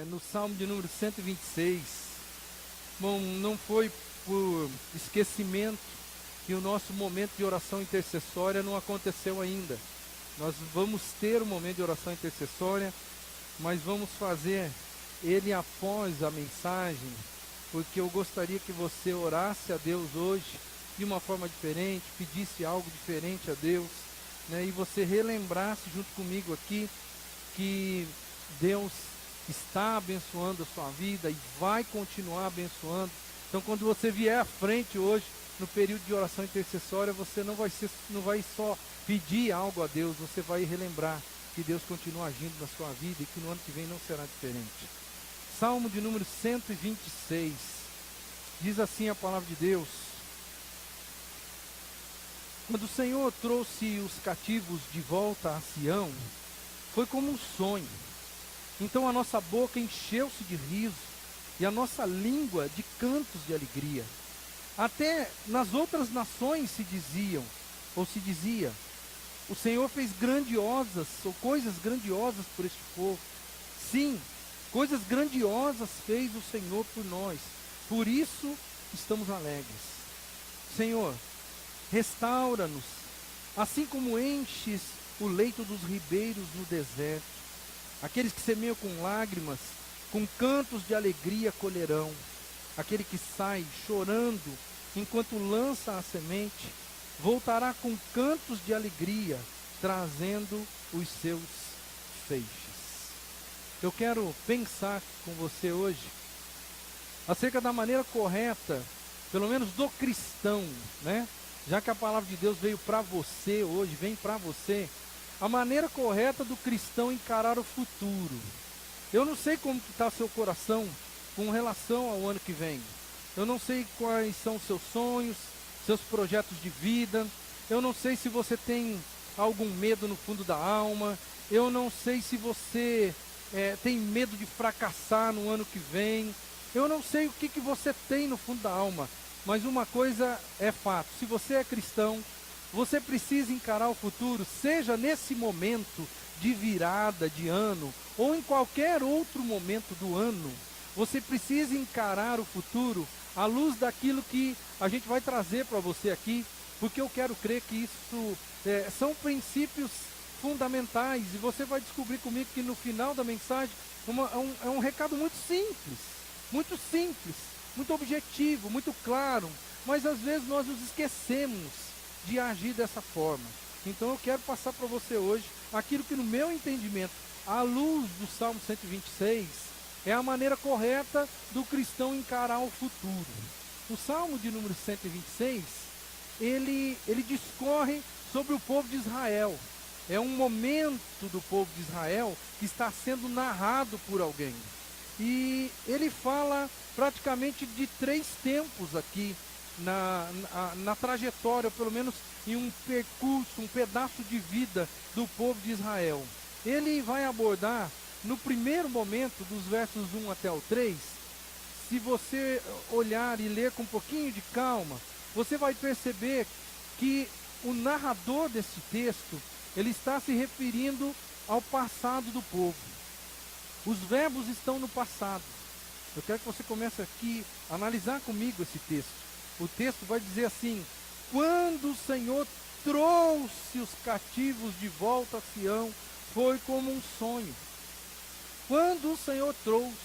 no Salmo de número 126. Bom, não foi por esquecimento que o nosso momento de oração intercessória não aconteceu ainda. Nós vamos ter um momento de oração intercessória, mas vamos fazer ele após a mensagem, porque eu gostaria que você orasse a Deus hoje de uma forma diferente, pedisse algo diferente a Deus, né, e você relembrasse junto comigo aqui que Deus está abençoando a sua vida e vai continuar abençoando. Então, quando você vier à frente hoje, no período de oração intercessória, você não vai só pedir algo a Deus, você vai relembrar que Deus continua agindo na sua vida e que no ano que vem não será diferente. Salmo de número 126, diz assim a palavra de Deus: quando o Senhor trouxe os cativos de volta a Sião, foi como um sonho. Então a nossa boca encheu-se de riso e a nossa língua de cantos de alegria. Até nas outras nações se dizia, o Senhor fez coisas grandiosas por este povo. Sim, coisas grandiosas fez o Senhor por nós. Por isso estamos alegres. Senhor, restaura-nos, assim como enches o leito dos ribeiros no deserto. Aqueles que semeiam com lágrimas, com cantos de alegria colherão. Aquele que sai chorando enquanto lança a semente, voltará com cantos de alegria, trazendo os seus feixes. Eu quero pensar com você hoje acerca da maneira correta, pelo menos do cristão, né? Já que a palavra de Deus veio para você hoje, vem para você, a maneira correta do cristão encarar o futuro. Eu não sei como está seu coração com relação ao ano que vem. Eu não sei quais são os seus sonhos, seus projetos de vida. Eu não sei se você tem algum medo no fundo da alma. Eu não sei se você tem medo de fracassar no ano que vem. Eu não sei o que você tem no fundo da alma. Mas uma coisa é fato: se você é cristão, você precisa encarar o futuro, seja nesse momento de virada de ano, ou em qualquer outro momento do ano. Você precisa encarar o futuro à luz daquilo que a gente vai trazer para você aqui, porque eu quero crer que isso são princípios fundamentais, e você vai descobrir comigo que no final da mensagem é um recado muito simples, muito objetivo, muito claro, mas às vezes nós nos esquecemos de agir dessa forma. Então eu quero passar para você hoje aquilo que no meu entendimento, à luz do Salmo 126, é a maneira correta do cristão encarar o futuro. O Salmo de número 126, ele discorre sobre o povo de Israel. É um momento do povo de Israel que está sendo narrado por alguém. E ele fala praticamente de 3 tempos aqui na trajetória, ou pelo menos em um percurso, um pedaço de vida do povo de Israel. Ele vai abordar, no primeiro momento, dos versos 1 até o 3, se você olhar e ler com um pouquinho de calma, você vai perceber que o narrador desse texto, ele está se referindo ao passado do povo. Os verbos estão no passado. Eu quero que você comece aqui a analisar comigo esse texto. O texto vai dizer assim: quando o Senhor trouxe os cativos de volta a Sião, foi como um sonho. Quando o Senhor trouxe,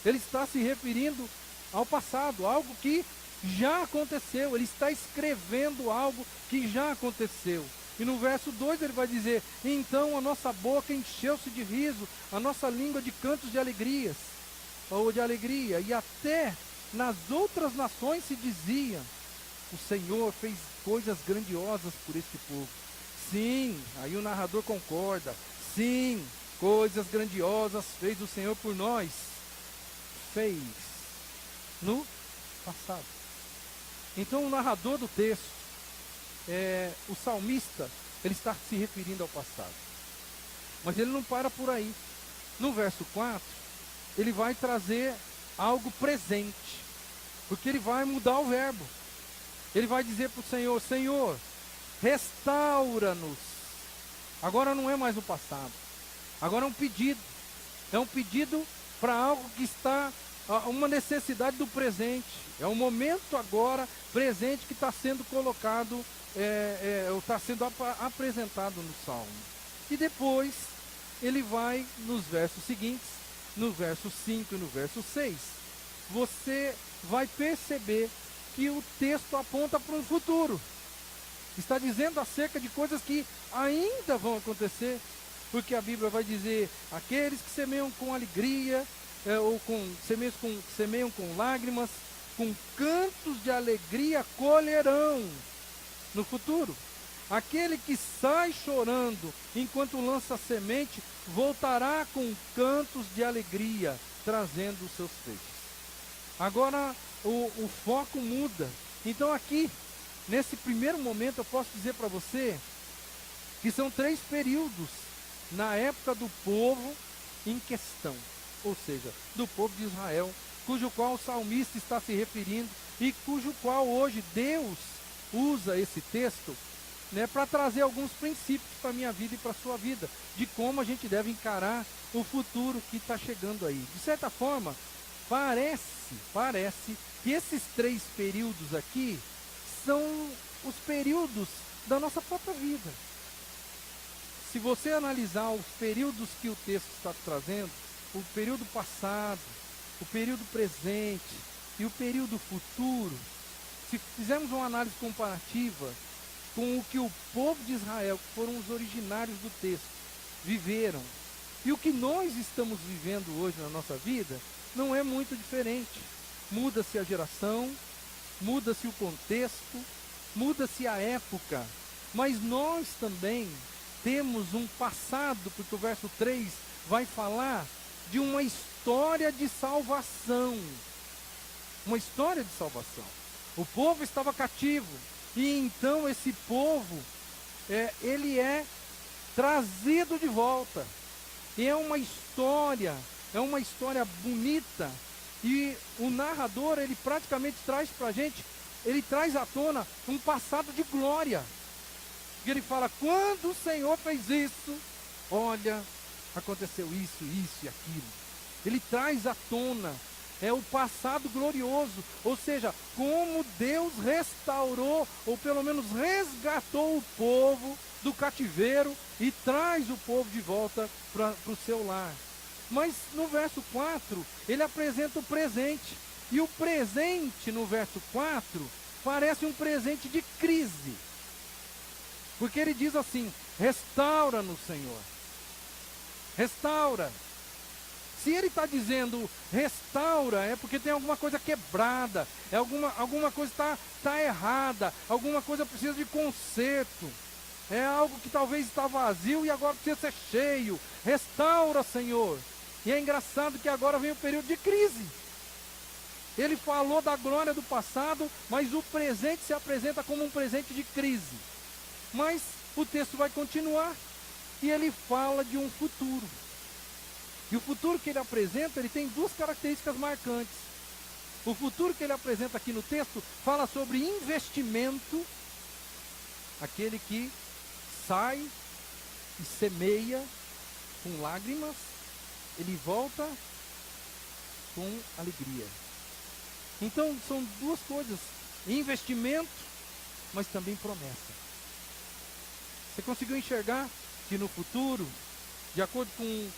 ele está se referindo ao passado, algo que já aconteceu. Ele está escrevendo algo que já aconteceu. E no verso 2 ele vai dizer: então a nossa boca encheu-se de riso, a nossa língua de cantos de alegria. E até nas outras nações se dizia: o Senhor fez coisas grandiosas por este povo. Sim, aí o narrador concorda. Sim, coisas grandiosas fez o Senhor por nós. Fez no passado. Então o narrador do texto, o salmista, ele está se referindo ao passado. Mas ele não para por aí. No verso 4, ele vai trazer algo presente, porque ele vai mudar o verbo. Ele vai dizer para o Senhor: Senhor, restaura-nos. Agora não é mais o passado. Agora é um pedido. É um pedido para algo que está, uma necessidade do presente. É um momento agora presente que está sendo colocado, está sendo apresentado no Salmo. E depois ele vai nos versos seguintes, no verso 5 e no verso 6, você vai perceber que o texto aponta para um futuro. Está dizendo acerca de coisas que ainda vão acontecer, porque a Bíblia vai dizer, aqueles que semeiam com alegria, semeiam com lágrimas, com cantos de alegria colherão no futuro. Aquele que sai chorando enquanto lança semente, voltará com cantos de alegria, trazendo os seus feixes. Agora o foco muda. Então aqui, nesse primeiro momento, eu posso dizer para você que são 3 períodos na época do povo em questão, ou seja, do povo de Israel, cujo qual o salmista está se referindo e cujo qual hoje Deus usa esse texto, né, para trazer alguns princípios para a minha vida e para a sua vida, de como a gente deve encarar o futuro que está chegando aí. De certa forma, parece que esses 3 períodos aqui são os períodos da nossa própria vida. Se você analisar os períodos que o texto está trazendo, o período passado, o período presente e o período futuro, se fizermos uma análise comparativa com o que o povo de Israel, que foram os originários do texto, viveram, e o que nós estamos vivendo hoje na nossa vida, não é muito diferente. Muda-se a geração, muda-se o contexto, muda-se a época, mas nós também temos um passado, porque o verso 3 vai falar de uma história de salvação. Uma história de salvação. O povo estava cativo, e então esse povo, ele é trazido de volta. E é uma história bonita, e o narrador, ele praticamente traz para a gente, ele traz à tona um passado de glória. E ele fala, quando o Senhor fez isso, olha, aconteceu isso e aquilo. Ele traz à tona o passado glorioso, ou seja, como Deus restaurou, ou pelo menos resgatou o povo do cativeiro e traz o povo de volta para o seu lar. Mas no verso 4, ele apresenta o presente, e o presente no verso 4 parece um presente de crise, porque ele diz assim, restaura-nos, Senhor, restaura. Se ele está dizendo restaura, é porque tem alguma coisa quebrada, alguma coisa está errada, alguma coisa precisa de conserto, é algo que talvez está vazio e agora precisa ser cheio. Restaura, Senhor. E é engraçado que agora vem o período de crise. Ele falou da glória do passado, mas o presente se apresenta como um presente de crise. Mas o texto vai continuar e ele fala de um futuro. E o futuro que ele apresenta, ele tem 2 características marcantes. O futuro que ele apresenta aqui no texto fala sobre investimento, aquele que sai e semeia com lágrimas, ele volta com alegria. Então são 2 coisas, investimento, mas também promessa. Você conseguiu enxergar que no futuro, de acordo com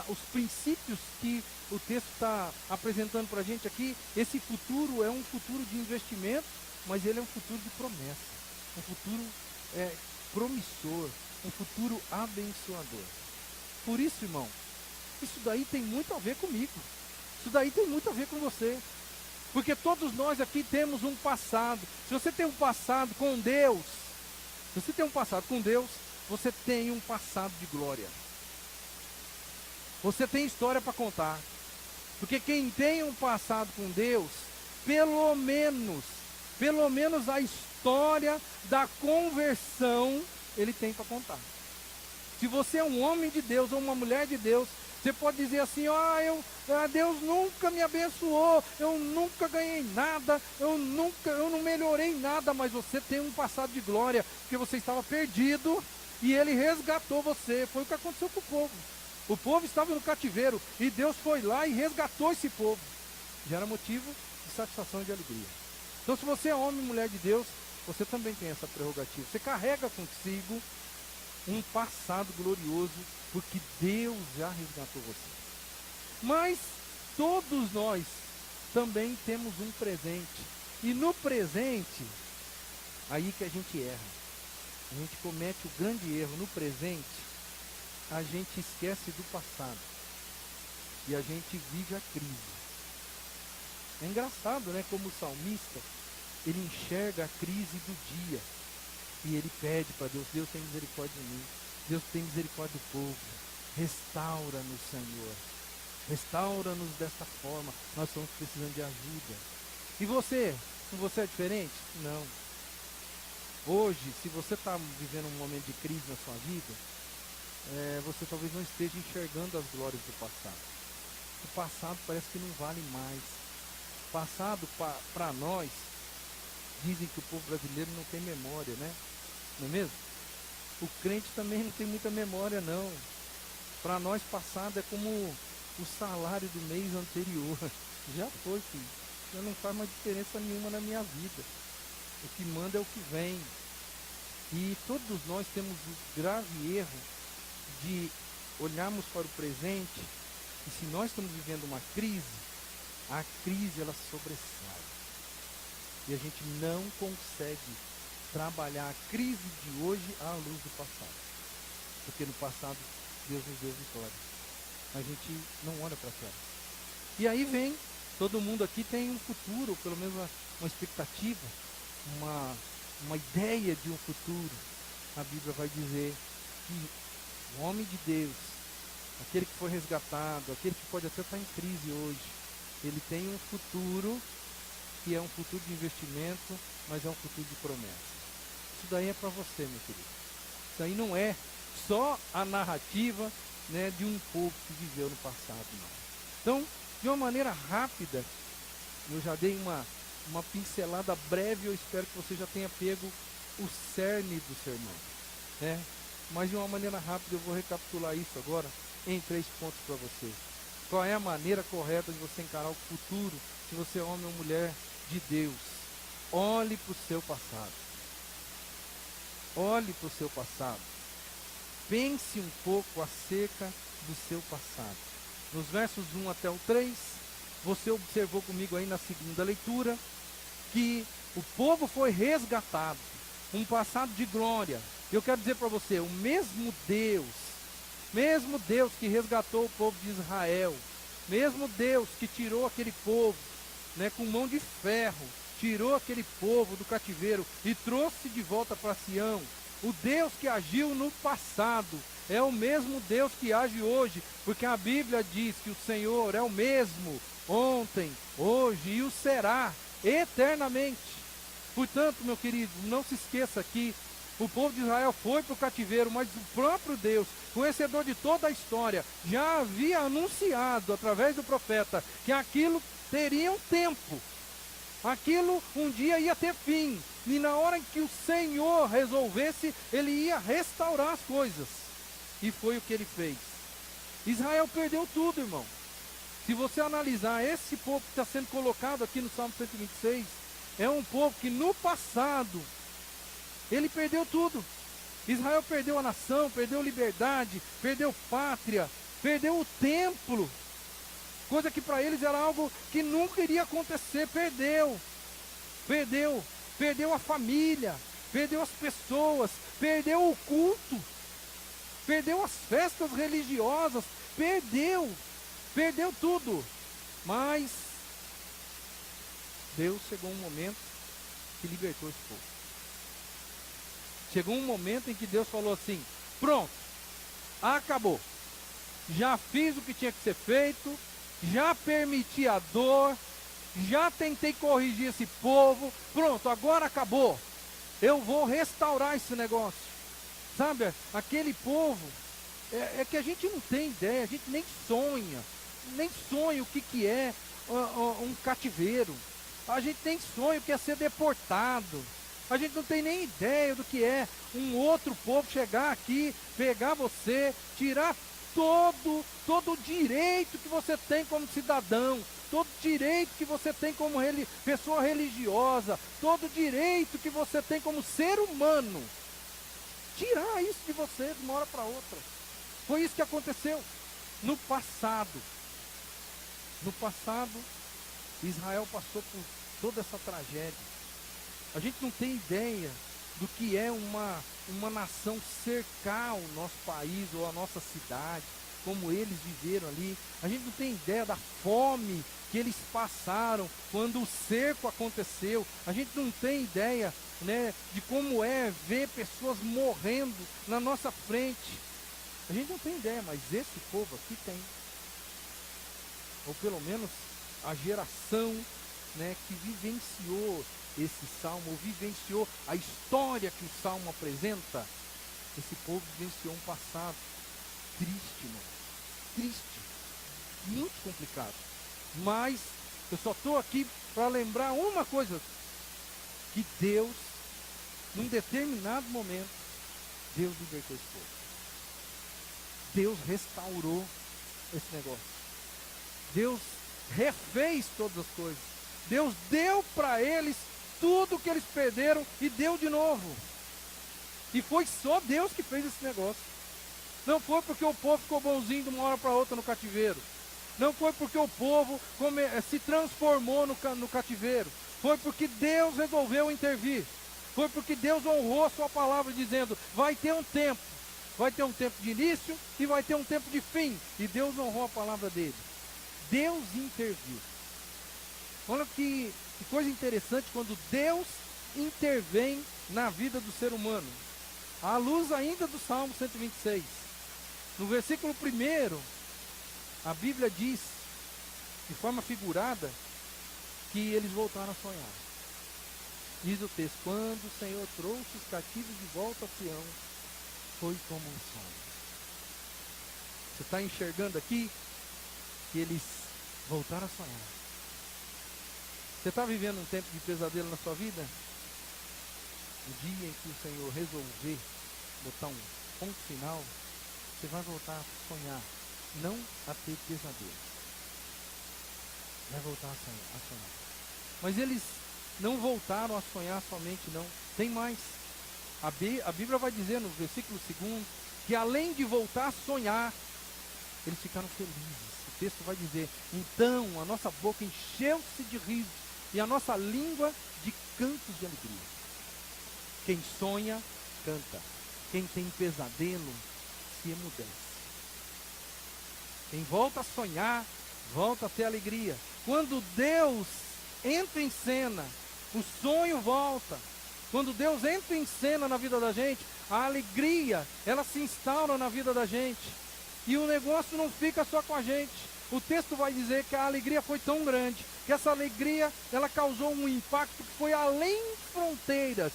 os princípios que o texto está apresentando para a gente aqui, esse futuro é um futuro de investimento, mas ele é um futuro de promessa, um futuro promissor, um futuro abençoador. Por isso, irmão, isso daí tem muito a ver comigo, isso daí tem muito a ver com você, porque todos nós aqui temos um passado. Se você tem um passado com Deus, você tem um passado de glória. Você tem história para contar. Porque quem tem um passado com Deus, pelo menos a história da conversão, ele tem para contar. Se você é um homem de Deus ou uma mulher de Deus, você pode dizer assim, Deus nunca me abençoou, eu nunca ganhei nada, eu não melhorei nada, mas você tem um passado de glória, porque você estava perdido e ele resgatou você. Foi o que aconteceu com o povo. O povo estava no cativeiro e Deus foi lá e resgatou esse povo. Já era motivo de satisfação e de alegria. Então, se você é homem e mulher de Deus, você também tem essa prerrogativa. Você carrega consigo um passado glorioso, porque Deus já resgatou você. Mas todos nós também temos um presente. E no presente, aí que a gente erra. A gente comete o grande erro. No presente, a gente esquece do passado. E a gente vive a crise. É engraçado, né? Como o salmista, ele enxerga a crise do dia. E ele pede para Deus: Deus tem misericórdia de mim. Deus tem misericórdia do povo. Restaura-nos, Senhor. Restaura-nos desta forma. Nós estamos precisando de ajuda. E você? Você é diferente? Não. Hoje, se você está vivendo um momento de crise na sua vida, você talvez não esteja enxergando as glórias do passado. O passado parece que não vale mais. O passado, para nós, dizem que o povo brasileiro não tem memória, né? Não é mesmo? O crente também não tem muita memória, não. Para nós, passado é como o salário do mês anterior. Já foi, filho. Já não faz mais diferença nenhuma na minha vida. O que manda é o que vem. E todos nós temos o grave erro de olharmos para o presente e, se nós estamos vivendo uma crise, a crise ela sobressai. E a gente não consegue trabalhar a crise de hoje à luz do passado. Porque no passado Deus nos deu vitória. A gente não olha para trás. E aí vem, todo mundo aqui tem um futuro, pelo menos uma expectativa, uma ideia de um futuro. A Bíblia vai dizer que o homem de Deus, aquele que foi resgatado, aquele que pode até estar em crise hoje, ele tem um futuro que é um futuro de investimento, mas é um futuro de promessa. Isso daí é para você, meu querido. Isso aí não é só a narrativa, né, de um povo que viveu no passado, não. Então, de uma maneira rápida, eu já dei uma pincelada breve, eu espero que você já tenha pego o cerne do sermão, né? Mas de uma maneira rápida eu vou recapitular isso agora em 3 pontos para você. Qual é a maneira correta de você encarar o futuro, se você é homem ou mulher de Deus? Olhe para o seu passado. Olhe para o seu passado. Pense um pouco acerca do seu passado. Nos versos 1 até o 3, você observou comigo aí na segunda leitura, que o povo foi resgatado, um passado de glória. Eu quero dizer para você, o mesmo Deus que resgatou o povo de Israel, mesmo Deus que tirou aquele povo, né, com mão de ferro, tirou aquele povo do cativeiro e trouxe de volta para Sião, o Deus que agiu no passado, é o mesmo Deus que age hoje, porque a Bíblia diz que o Senhor é o mesmo, ontem, hoje e o será, eternamente. Portanto, meu querido, não se esqueça que o povo de Israel foi para o cativeiro, mas o próprio Deus, conhecedor de toda a história, já havia anunciado através do profeta que aquilo teria um tempo, aquilo um dia ia ter fim, e na hora em que o Senhor resolvesse, ele ia restaurar as coisas, e foi o que ele fez. Israel perdeu tudo, irmão. Se você analisar esse povo que está sendo colocado aqui no Salmo 126, é um povo que no passado, ele perdeu tudo. Israel perdeu a nação, perdeu liberdade, perdeu pátria, perdeu o templo, coisa que para eles era algo que nunca iria acontecer. Perdeu a família, perdeu as pessoas, perdeu o culto, perdeu as festas religiosas, perdeu tudo. Mas Deus chegou um momento que libertou esse povo. Chegou um momento em que Deus falou assim: pronto, acabou. Já fiz o que tinha que ser feito, já permiti a dor, já tentei corrigir esse povo, pronto, agora acabou. Eu vou restaurar esse negócio. Sabe, aquele povo, é que a gente não tem ideia, a gente nem sonha o que é um cativeiro. A gente nem sonha o que é ser deportado. A gente não tem nem ideia do que é um outro povo chegar aqui, pegar você, tirar todo o direito que você tem como cidadão, todo direito que você tem como pessoa religiosa, todo direito que você tem como ser humano, tirar isso de você de uma hora para outra. Foi isso que aconteceu no passado. No passado, Israel passou por toda essa tragédia. A gente não tem ideia do que é uma nação cercar o nosso país ou a nossa cidade, como eles viveram ali. A gente não tem ideia da fome que eles passaram quando o cerco aconteceu. A gente não tem ideia, né, de como é ver pessoas morrendo na nossa frente. A gente não tem ideia, mas esse povo aqui tem. Ou pelo menos a geração, né, que vivenciou esse salmo, ou vivenciou a história que o salmo apresenta. Esse povo vivenciou um passado triste, irmão. Triste, muito complicado. Mas eu só estou aqui para lembrar uma coisa: que Deus, num determinado momento, Deus libertou esse povo. Deus restaurou esse negócio. Deus refez todas as coisas. Deus deu para eles tudo que eles perderam e deu de novo. E foi só Deus que fez esse negócio. Não foi porque o povo ficou bonzinho de uma hora para outra no cativeiro. Não foi porque o povo se transformou no cativeiro. Foi porque Deus resolveu intervir. Foi porque Deus honrou a sua palavra dizendo: vai ter um tempo. Vai ter um tempo de início e vai ter um tempo de fim. E Deus honrou a palavra dele. Deus interviu. Olha que coisa interessante quando Deus intervém na vida do ser humano. À luz ainda do Salmo 126. No versículo 1, a Bíblia diz, de forma figurada, que eles voltaram a sonhar. Diz o texto: quando o Senhor trouxe os cativos de volta a Sião, foi como um sonho. Você está enxergando aqui que eles voltaram a sonhar. Você está vivendo um tempo de pesadelo na sua vida? O dia em que o Senhor resolver botar um ponto final, você vai voltar a sonhar, não a ter pesadelo. Vai voltar a sonhar. Mas eles não voltaram a sonhar somente, não. Tem mais. A Bíblia vai dizer no versículo 2 que além de voltar a sonhar, eles ficaram felizes. O texto vai dizer: então a nossa boca encheu-se de riso e a nossa língua de cantos de alegria. Quem sonha, canta. Quem tem pesadelo, se emudece. Quem volta a sonhar, volta a ter alegria. Quando Deus entra em cena, o sonho volta. Quando Deus entra em cena na vida da gente, a alegria, ela se instaura na vida da gente. E o negócio não fica só com a gente. O texto vai dizer que a alegria foi tão grande, que essa alegria, ela causou um impacto que foi além fronteiras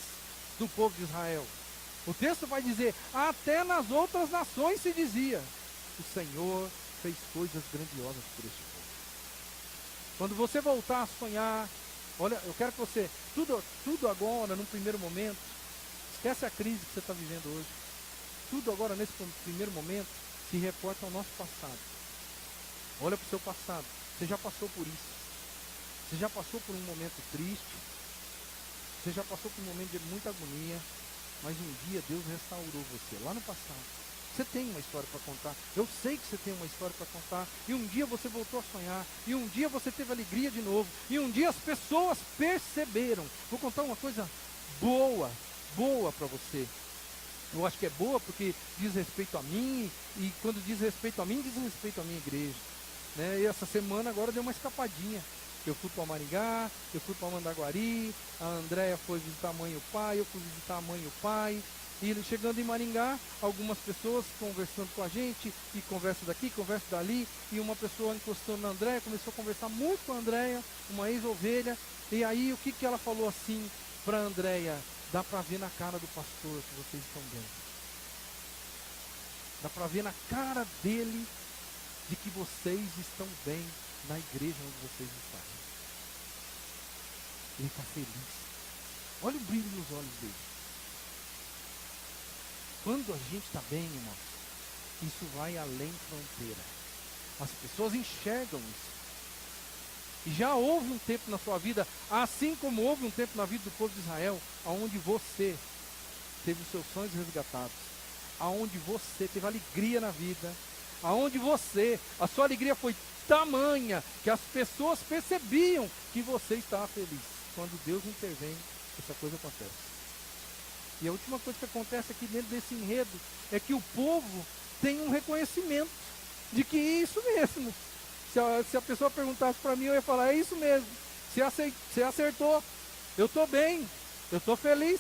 do povo de Israel. O texto vai dizer, até nas outras nações se dizia: o Senhor fez coisas grandiosas por este povo. Quando você voltar a sonhar, olha, eu quero que você, tudo agora, num primeiro momento, esquece a crise que você está vivendo hoje. Tudo agora, nesse primeiro momento, se reporta ao nosso passado. Olha para o seu passado. Você já passou por isso. Você já passou por um momento triste. Você já passou por um momento de muita agonia. Mas um dia Deus restaurou você, lá no passado. Você tem uma história para contar. Eu sei que você tem uma história para contar. E um dia você voltou a sonhar. E um dia você teve alegria de novo. E um dia as pessoas perceberam. Vou contar uma coisa boa para você. Eu acho que é boa porque diz respeito a mim. E quando diz respeito a mim, diz respeito à minha igreja, né? E essa semana agora deu uma escapadinha. Eu fui para Maringá, eu fui para Mandaguari, a Andréia foi visitar a mãe e o pai, eu fui visitar a mãe e o pai. E chegando em Maringá, algumas pessoas conversando com a gente, e conversa daqui, conversa dali, e uma pessoa encostando na Andréia, começou a conversar muito com a Andréia, uma ex-ovelha, e aí o que ela falou assim para a Andréia? Dá para ver na cara do pastor que vocês estão bem. Dá para ver na cara dele de que vocês estão bem na igreja onde vocês estão. Ele está feliz. Olha o brilho nos olhos dele. Quando a gente está bem, irmão, Isso vai além fronteira. As pessoas enxergam isso. E já houve um tempo na sua vida, assim como houve um tempo na vida do povo de Israel, onde você teve os seus sonhos resgatados, aonde você teve alegria na vida, aonde a sua alegria foi tamanha, que as pessoas percebiam que você estava feliz. Quando Deus intervém, essa coisa acontece. E a última coisa que acontece aqui dentro desse enredo, é que o povo tem um reconhecimento, de que é isso mesmo. Se a pessoa perguntasse para mim, eu ia falar, é isso mesmo, você acertou, eu estou bem, eu estou feliz,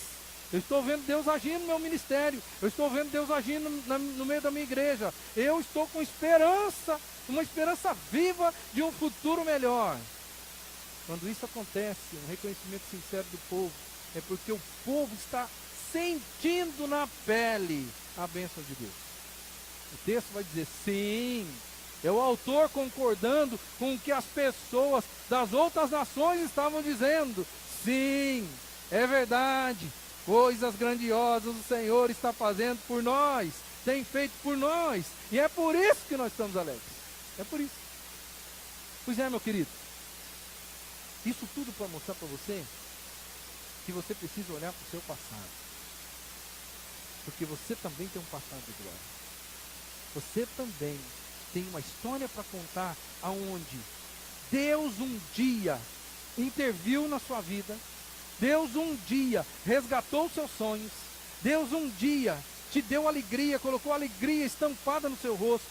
eu estou vendo Deus agindo no meu ministério, eu estou vendo Deus agindo no meio da minha igreja, eu estou com esperança, uma esperança viva de um futuro melhor. Quando isso acontece, um reconhecimento sincero do povo, é porque o povo está sentindo na pele a bênção de Deus. O texto vai dizer, sim, é o autor concordando com o que as pessoas das outras nações estavam dizendo. Sim, é verdade, coisas grandiosas o Senhor está fazendo por nós, tem feito por nós, e é por isso que nós estamos alegres. É por isso. Pois é, meu querido, isso tudo para mostrar para você que você precisa olhar para o seu passado, porque você também tem um passado de glória. Você também tem uma história para contar, aonde Deus um dia interviu na sua vida, Deus um dia resgatou os seus sonhos, Deus um dia te deu alegria, colocou alegria estampada no seu rosto.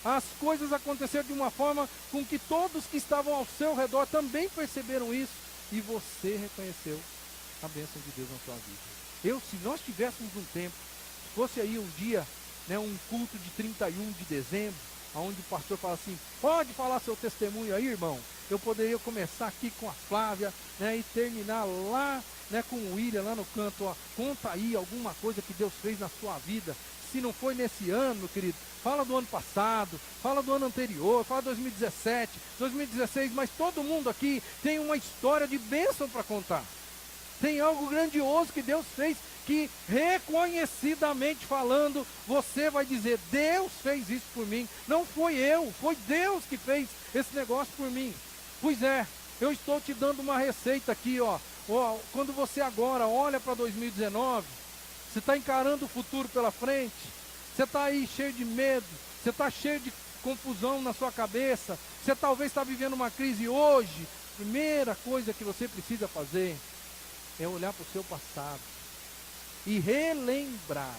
As coisas aconteceram de uma forma com que todos que estavam ao seu redor também perceberam isso, e você reconheceu a bênção de Deus na sua vida. Se nós tivéssemos um tempo, se fosse aí um dia, um culto de 31 de dezembro, onde o pastor fala assim, pode falar seu testemunho aí, irmão. Eu poderia começar aqui com a Flávia, e terminar lá, com o William, lá no canto, ó, conta aí alguma coisa que Deus fez na sua vida. Se não foi nesse ano, meu querido, fala do ano passado, fala do ano anterior, fala 2017, 2016, mas todo mundo aqui tem uma história de bênção para contar. Tem algo grandioso que Deus fez, que reconhecidamente falando, você vai dizer, Deus fez isso por mim, não foi eu, foi Deus que fez esse negócio por mim. Pois é, eu estou te dando uma receita aqui, ó, quando você agora olha para 2019, você está encarando o futuro pela frente, você está aí cheio de medo, você está cheio de confusão na sua cabeça, você talvez está vivendo uma crise hoje. Primeira coisa que você precisa fazer é olhar para o seu passado e relembrar.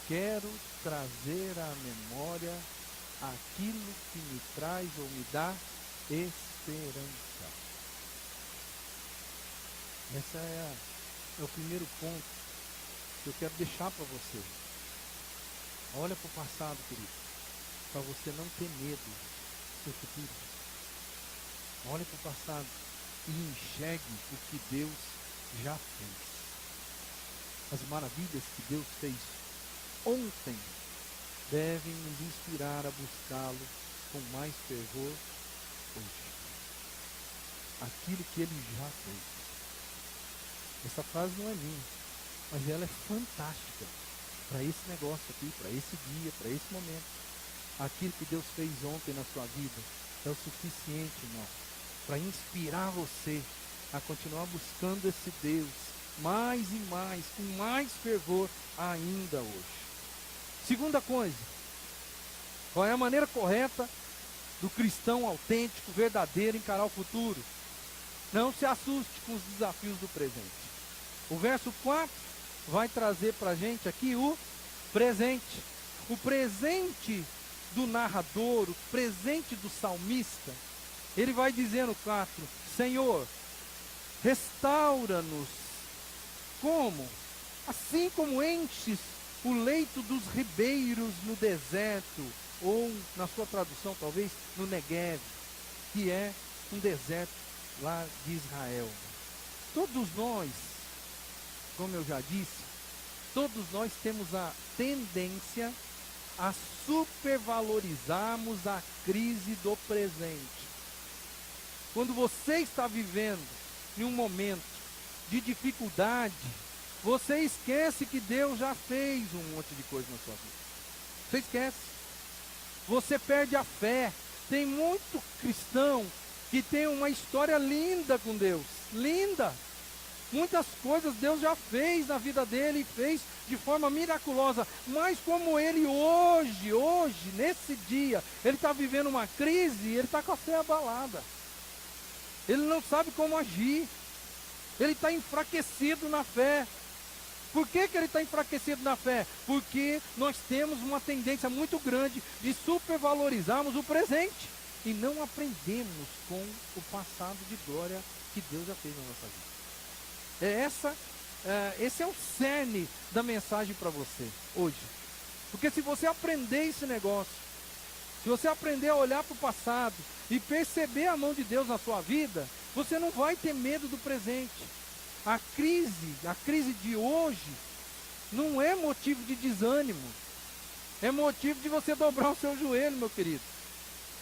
Quero trazer à memória aquilo que me traz ou me dá esperança. Esse é o primeiro ponto que eu quero deixar para você. Olha para o passado, querido, para você não ter medo do seu futuro. Olha para o passado e enxergue o que Deus já fez. As maravilhas que Deus fez ontem devem nos inspirar a buscá-lo com mais fervor hoje. Aquilo que Ele já fez. Essa frase não é minha, mas ela é fantástica para esse negócio aqui, para esse dia, para esse momento. Aquilo que Deus fez ontem na sua vida é o suficiente, irmão, para inspirar você a continuar buscando esse Deus mais e mais, com mais fervor ainda hoje. Segunda coisa, qual é a maneira correta do cristão autêntico, verdadeiro, encarar o futuro? Não se assuste com os desafios do presente. O verso 4 vai trazer para a gente aqui o presente. O presente do narrador, o presente do salmista. Ele vai dizer no 4, Senhor, restaura-nos. Como? Assim como enches o leito dos ribeiros no deserto, ou na sua tradução talvez, no Negev, que é um deserto lá de Israel. Todos nós, como eu já disse, todos nós temos a tendência a supervalorizarmos a crise do presente. Quando você está vivendo em um momento de dificuldade, você esquece que Deus já fez um monte de coisa na sua vida. Você esquece. Você perde a fé. Tem muito cristão que tem uma história linda com Deus. Linda. Muitas coisas Deus já fez na vida dele e fez de forma miraculosa. Mas como ele hoje, nesse dia, ele está vivendo uma crise, ele está com a fé abalada. Ele não sabe como agir. Ele está enfraquecido na fé. Por que ele está enfraquecido na fé? Porque nós temos uma tendência muito grande de supervalorizarmos o presente e não aprendemos com o passado de glória que Deus já fez na nossa vida. Esse é o cerne da mensagem para você hoje. Porque se você aprender esse negócio, se você aprender a olhar para o passado e perceber a mão de Deus na sua vida, você não vai ter medo do presente. A crise de hoje, não é motivo de desânimo. É motivo de você dobrar o seu joelho, meu querido.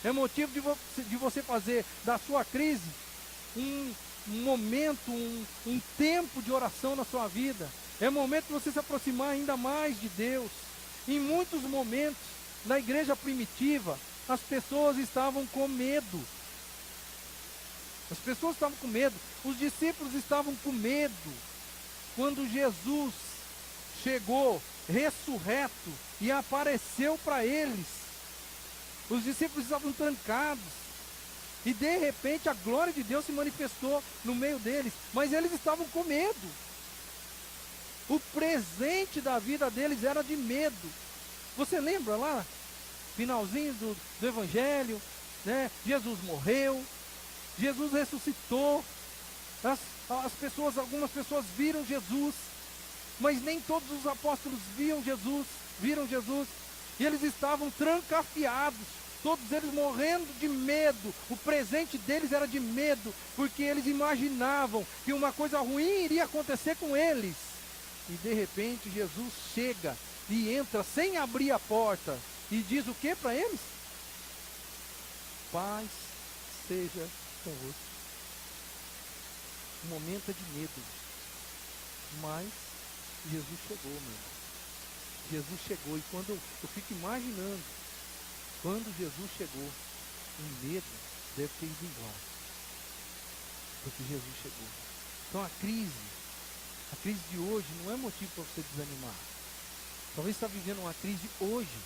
É motivo de você fazer da sua crise um momento, um tempo de oração na sua vida. É momento de você se aproximar ainda mais de Deus. Em muitos momentos, na igreja primitiva, as pessoas estavam com medo. As pessoas estavam com medo. Os discípulos estavam com medo. Quando Jesus chegou ressurreto e apareceu para eles, os discípulos estavam trancados. E de repente a glória de Deus se manifestou no meio deles. Mas eles estavam com medo. O presente da vida deles era de medo. Você lembra lá? Finalzinho do Evangelho, né? Jesus morreu. Jesus ressuscitou. Algumas pessoas viram Jesus. Mas nem todos os apóstolos viram Jesus. E eles estavam trancafiados. Todos eles morrendo de medo. O presente deles era de medo, porque eles imaginavam que uma coisa ruim iria acontecer com eles. E de repente Jesus chega e entra sem abrir a porta e diz o que para eles? Paz seja convosco. O momento é de medo, mas Jesus chegou, meu irmão. Jesus chegou, e quando eu fico imaginando, quando Jesus chegou, o medo deve ter ido embora. Porque Jesus chegou. Então a crise de hoje não é motivo para você desanimar. Talvez você está vivendo uma crise hoje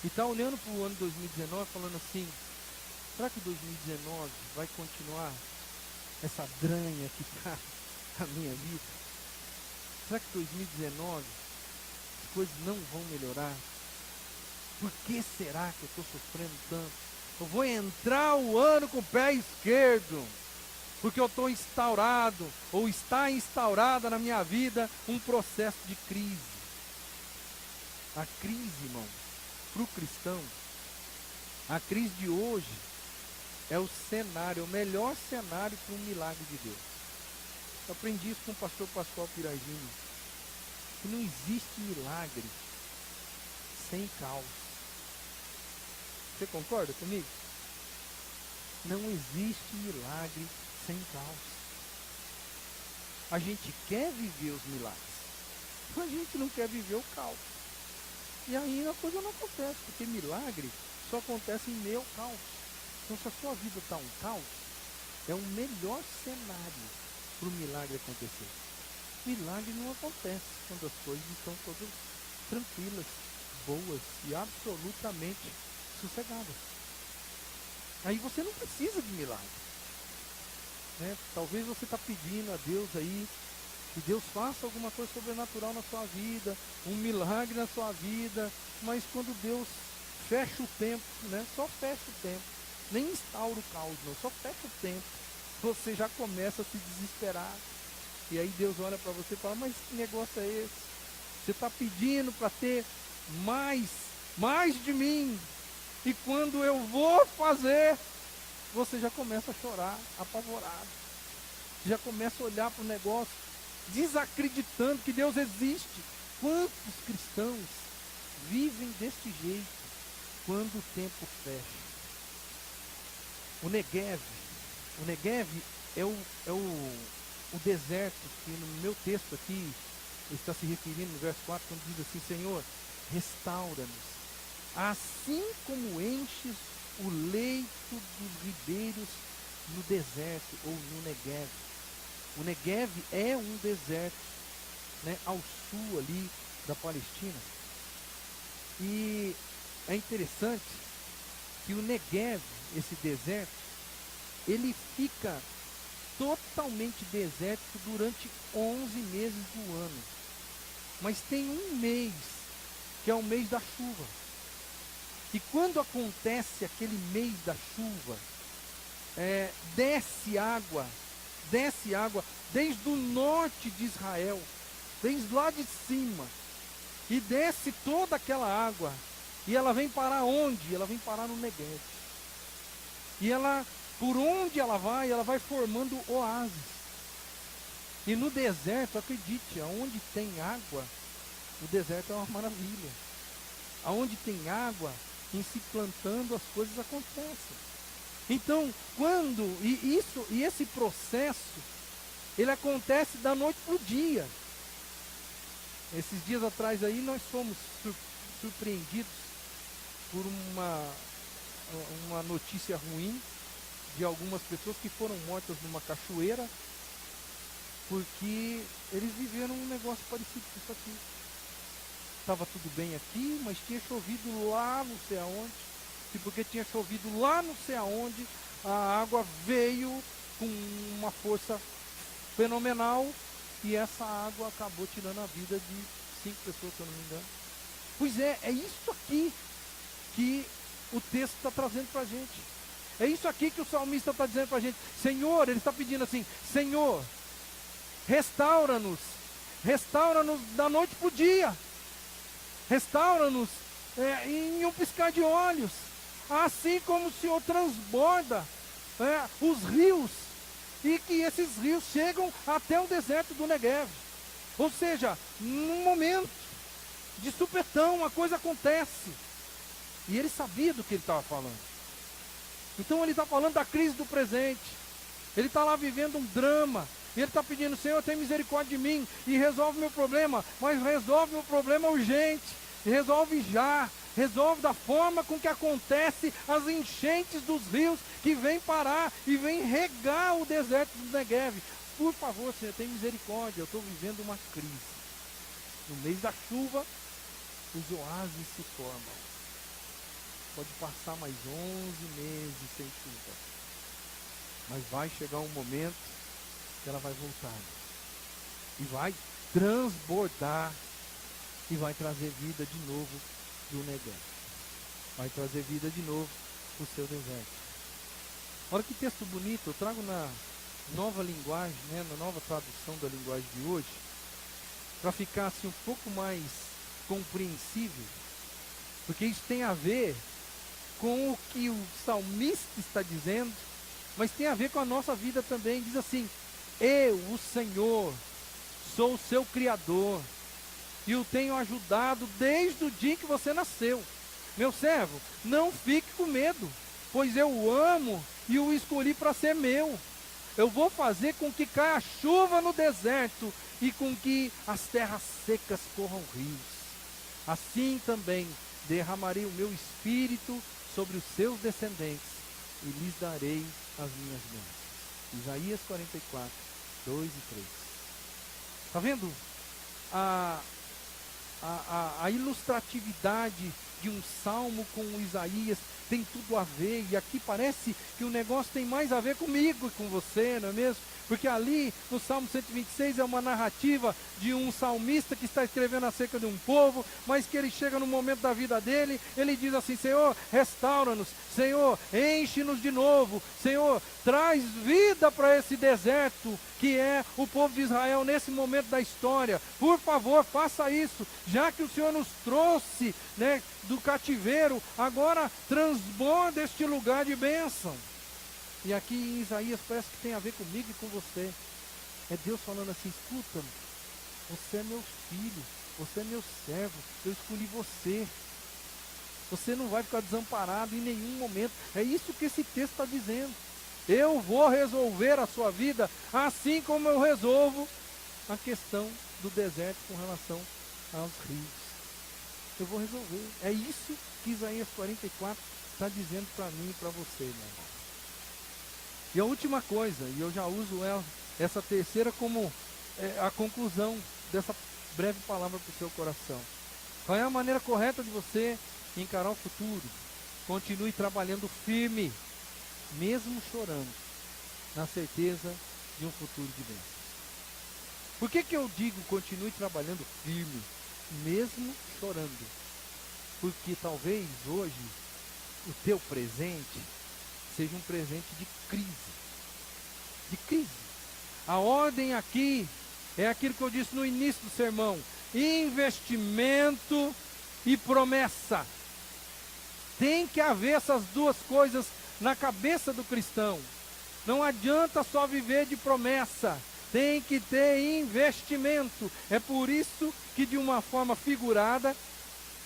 e está olhando para o ano 2019 falando assim: será que 2019 vai continuar essa dranha que está na minha vida? Será que 2019 as coisas não vão melhorar? Por que será que eu estou sofrendo tanto? Eu vou entrar o ano com o pé esquerdo, porque eu estou instaurado, ou está instaurada na minha vida, um processo de crise. A crise, irmão, para o cristão, a crise de hoje é o cenário, o melhor cenário para um milagre de Deus. Eu aprendi isso com o pastor Pascoal Piragini, que não existe milagre sem caos. Você concorda comigo? Não existe milagre sem caos. A gente quer viver os milagres, mas a gente não quer viver o caos. E aí a coisa não acontece, porque milagre só acontece em meio ao caos. Então, se a sua vida está um caos, é o melhor cenário para o milagre acontecer. Milagre não acontece quando as coisas estão todas tranquilas, boas e absolutamente sossegadas. Aí você não precisa de milagre, né? Talvez você está pedindo a Deus aí que Deus faça alguma coisa sobrenatural na sua vida, um milagre na sua vida, mas quando Deus fecha o tempo, né? Só fecha o tempo, nem instaura o caos, não, só fecha o tempo, você já começa a se desesperar. E aí Deus olha para você e fala: mas que negócio é esse? Você está pedindo para ter mais de mim, e quando eu vou fazer, você já começa a chorar, apavorado. Já começa a olhar para o negócio, desacreditando que Deus existe. Quantos cristãos vivem desse jeito quando o tempo fecha? O Negev é o deserto que no meu texto aqui está se referindo no verso 4, quando diz assim: Senhor, restaura-nos assim como enches o leito dos ribeiros no deserto ou no Negev. O Negev é um deserto, né, ao sul ali da Palestina. E é interessante que o Negev, esse deserto, ele fica totalmente desértico durante 11 meses do ano. Mas tem um mês, que é o mês da chuva. E quando acontece aquele mês da chuva, desce água desde o norte de Israel, desde lá de cima, e desce toda aquela água, e ela vem parar onde? Ela vem parar no Negev. E ela, por onde ela vai formando oásis. E no deserto, acredite, aonde tem água, o deserto é uma maravilha. Aonde tem água, em se plantando as coisas acontecem. Então, esse processo, ele acontece da noite para o dia. Esses dias atrás aí nós fomos surpreendidos por uma notícia ruim de algumas pessoas que foram mortas numa cachoeira, porque eles viveram um negócio parecido com isso aqui. Estava tudo bem aqui, mas tinha chovido lá não sei aonde, e porque tinha chovido lá não sei aonde, a água veio com uma força fenomenal, e essa água acabou tirando a vida de 5 pessoas, se eu não me engano. Pois é isso aqui que o texto está trazendo para a gente. É isso aqui que o salmista está dizendo para a gente. Senhor, ele está pedindo assim, Senhor, restaura-nos da noite para o dia, restaura-nos em um piscar de olhos, assim como o Senhor transborda os rios, e que esses rios chegam até o deserto do Negev. Ou seja, num momento de supetão, a coisa acontece. E ele sabia do que ele estava falando. Então ele está falando da crise do presente. Ele está lá vivendo um drama. E ele está pedindo, Senhor, tem misericórdia de mim e resolve meu problema. Mas resolve meu problema urgente. E resolve já. Resolve da forma com que acontece as enchentes dos rios que vêm parar e vêm regar o deserto do Negev. Por favor, Senhor, tem misericórdia. Eu estou vivendo uma crise. No mês da chuva, os oásis se formam. Pode passar mais 11 meses sem chuva. Mas vai chegar um momento que ela vai voltar. E vai transbordar. E vai trazer vida de novo do Negev. Vai trazer vida de novo para o seu deserto. Olha que texto bonito. Eu trago na nova linguagem, né, na nova tradução da linguagem de hoje, para ficar assim um pouco mais compreensível. Porque isso tem a ver com o que o salmista está dizendo, mas tem a ver com a nossa vida também. Diz assim: eu, o Senhor, sou o seu Criador, e o tenho ajudado desde o dia que você nasceu. Meu servo, não fique com medo, pois eu o amo e o escolhi para ser meu. Eu vou fazer com que caia chuva no deserto e com que as terras secas corram rios. Assim também derramarei o meu espírito sobre os seus descendentes e lhes darei as minhas bênçãos. Isaías 44, 2 e 3. Está vendo a ilustratividade de um salmo com o Isaías? Tem tudo a ver, e aqui parece que o negócio tem mais a ver comigo e com você, não é mesmo? Porque ali no Salmo 126 é uma narrativa de um salmista que está escrevendo acerca de um povo, mas que ele chega no momento da vida dele, ele diz assim: Senhor, restaura-nos, Senhor, enche-nos de novo, Senhor, traz vida para esse deserto que é o povo de Israel nesse momento da história. Por favor, faça isso, já que o Senhor nos trouxe, né, do cativeiro, agora transborda este lugar de bênção. E aqui em Isaías parece que tem a ver comigo e com você. É Deus falando assim: escuta, você é meu filho, você é meu servo, eu escolhi você. Você não vai ficar desamparado em nenhum momento. É isso que esse texto está dizendo. Eu vou resolver a sua vida assim como eu resolvo a questão do deserto com relação aos rios. Eu vou resolver. É isso que Isaías 44 está dizendo para mim e para você, meu irmão. E a última coisa, e eu já uso essa terceira como a conclusão dessa breve palavra para o seu coração. Qual é a maneira correta de você encarar o futuro? Continue trabalhando firme, mesmo chorando, na certeza de um futuro de bênção. Por que eu digo continue trabalhando firme, mesmo chorando? Porque talvez hoje o teu presente seja um presente de crise. De crise. A ordem aqui é aquilo que eu disse no início do sermão: investimento e promessa. Tem que haver essas duas coisas na cabeça do cristão. Não adianta só viver de promessa. Tem que ter investimento. É por isso que, de uma forma figurada,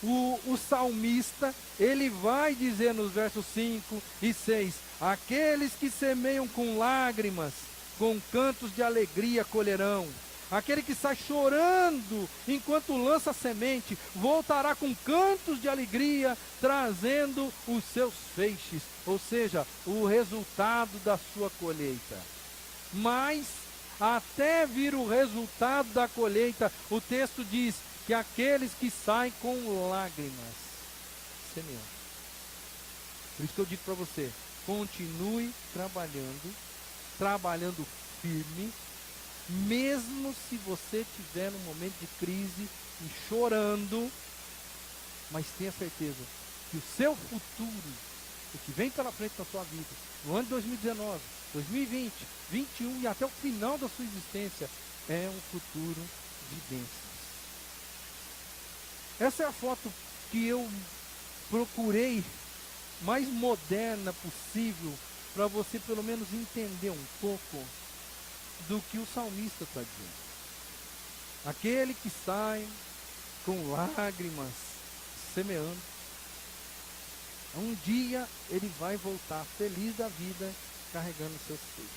o salmista, ele vai dizer nos versos 5 e 6, aqueles que semeiam com lágrimas, com cantos de alegria colherão. Aquele que sai chorando enquanto lança a semente, voltará com cantos de alegria, trazendo os seus feixes, ou seja, o resultado da sua colheita. Mas, até vir o resultado da colheita, o texto diz que aqueles que saem com lágrimas, semeando. Por isso que eu digo para você, continue trabalhando firme, mesmo se você estiver num momento de crise e chorando, mas tenha certeza que o seu futuro, o que vem pela frente da sua vida, no ano de 2019, 2020, 2021 e até o final da sua existência, é um futuro de bênçãos. Essa é a foto que eu procurei mais moderna possível, para você pelo menos entender um pouco do que o salmista está dizendo. Aquele que sai com lágrimas, semeando, um dia ele vai voltar feliz da vida, carregando seus feixes.